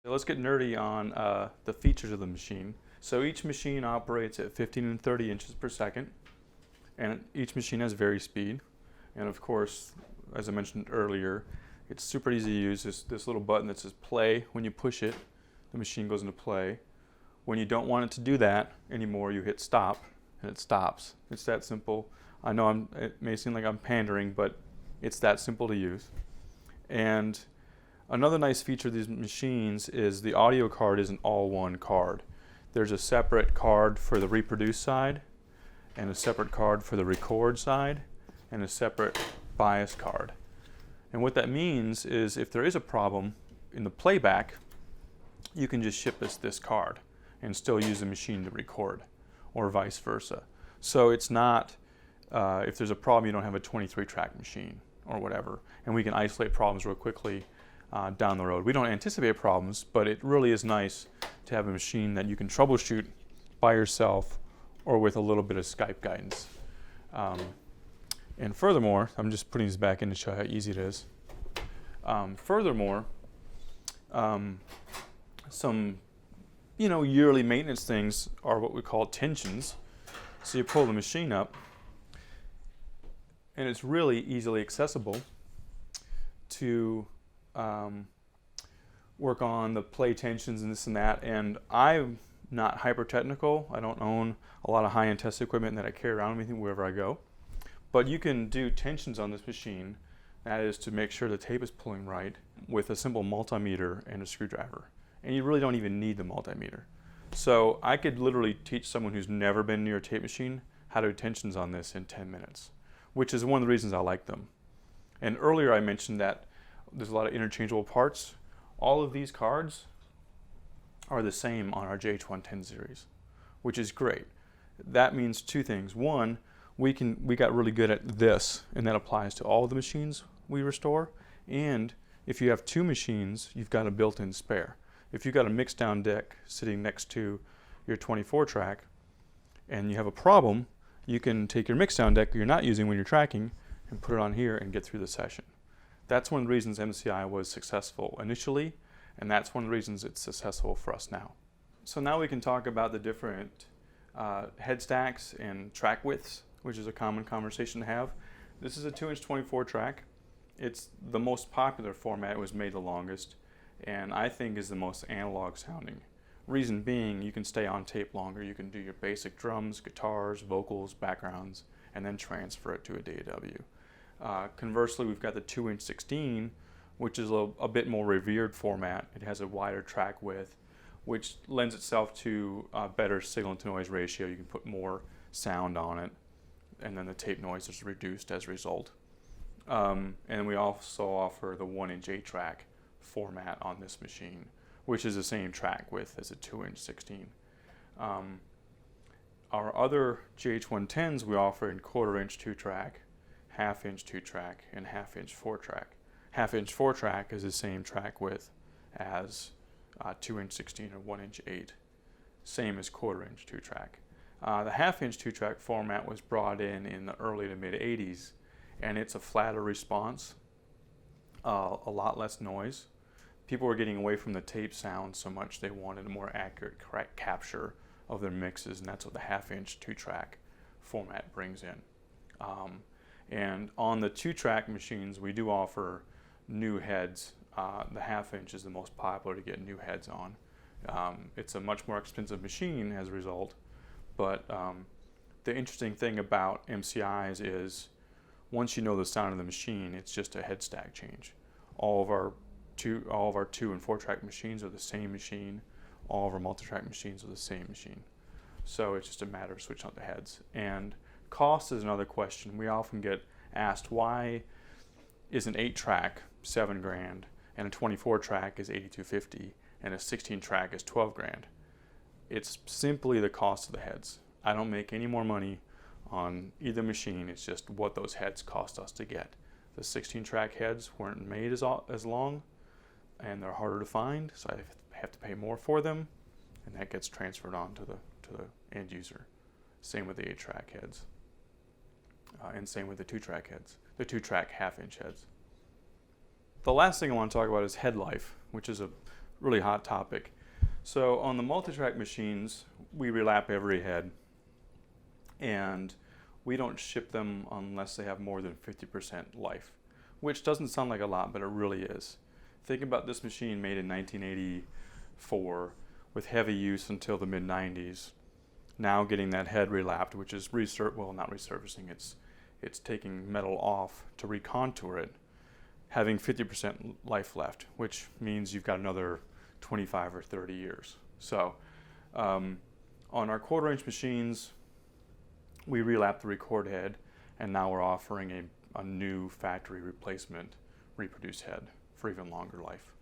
Let's get nerdy on the features of the machine. So each machine operates at 15 and 30 inches per second, and each machine has vary speed. And of course, as I mentioned earlier, it's super easy to use. This little button that says play. When you push it, the machine goes into play. When you don't want it to do that anymore, you hit stop, and it stops. It's that simple. I know it may seem like I'm pandering, but it's that simple to use. And another nice feature of these machines is the audio card is an all-one card. There's a separate card for the reproduce side, and a separate card for the record side, and a separate bias card. And what that means is if there is a problem in the playback, you can just ship us this card and still use the machine to record, or vice versa. So it's not, if there's a problem, you don't have a 23-track machine or whatever, and we can isolate problems real quickly down the road. We don't anticipate problems, but it really is nice to have a machine that you can troubleshoot by yourself or with a little bit of Skype guidance. And furthermore, I'm just putting this back in to show how easy it is. Furthermore, some yearly maintenance things are what we call tensions. So you pull the machine up, and it's really easily accessible to work on the play tensions and this and that. And I'm not hyper technical. I don't own a lot of high-end test equipment that I carry around with me wherever I go. But you can do tensions on this machine. That is to make sure the tape is pulling right with a simple multimeter and a screwdriver. And you really don't even need the multimeter. So I could literally teach someone who's never been near a tape machine how to do tensions on this in 10 minutes, which is one of the reasons I like them. And earlier I mentioned that there's a lot of interchangeable parts. All of these cards are the same on our JH110 series, which is great. That means two things. One, we got really good at this, and that applies to all the machines we restore. And if you have two machines, you've got a built-in spare. If you've got a mix-down deck sitting next to your 24-track and you have a problem, you can take your mix-down deck you're not using when you're tracking and put it on here and get through the session. That's one of the reasons MCI was successful initially, and that's one of the reasons it's successful for us now. So now we can talk about the different head stacks and track widths, which is a common conversation to have. This is a 2-inch 24-track. It's the most popular format. It was made the longest, and I think is the most analog sounding. Reason being, you can stay on tape longer. You can do your basic drums, guitars, vocals, backgrounds, and then transfer it to a DAW. Conversely, we've got the 2-inch 16, which is a bit more revered format. It has a wider track width, which lends itself to a better signal-to-noise ratio. You can put more sound on it, and then the tape noise is reduced as a result. And we also offer the 1-inch 8-track format on this machine, which is the same track width as a 2-inch 16. Our other JH110s we offer in 1/4-inch 2-track, 1/2-inch 2-track, and 1/2-inch 4-track. 1/2-inch 4-track is the same track width as 2-inch 16 or 1-inch 8, same as 1/4-inch 2-track. The 1/2-inch 2-track format was brought in the early to mid 80s, and it's a flatter response, a lot less noise. People were getting away from the tape sound so much they wanted a more accurate capture of their mixes, and that's what the 1/2-inch 2-track format brings in. And on the 2-track machines, we do offer new heads. The 1/2-inch is the most popular to get new heads on. It's a much more expensive machine as a result, but the interesting thing about MCIs is once you know the sound of the machine, it's just a head stack change. All of our 2 and 4-track machines are the same machine. All of our multi-track machines are the same machine. So it's just a matter of switching out the heads. And cost is another question. We often get asked, why is an 8-track $7,000 and a 24-track is $8,250 and a 16-track is $12,000? It's simply the cost of the heads. I don't make any more money on either machine. It's just what those heads cost us to get. The 16-track heads weren't made as long, and they're harder to find, so I have to pay more for them, and that gets transferred on to the end user. Same with the 8-track heads, and same with the 2-track heads, the 2-track 1/2-inch heads. The last thing I want to talk about is head life, which is a really hot topic. So on the multi-track machines, we relap every head, and we don't ship them unless they have more than 50% life, which doesn't sound like a lot, but it really is. Think about this machine made in 1984 with heavy use until the mid-90s. Now getting that head relapped, which is not resurfacing, it's taking metal off to recontour it, having 50% life left, which means you've got another 25 or 30 years. So on our quarter-inch machines, we relap the record head, and now we're offering a new factory replacement reproduced head for even longer life.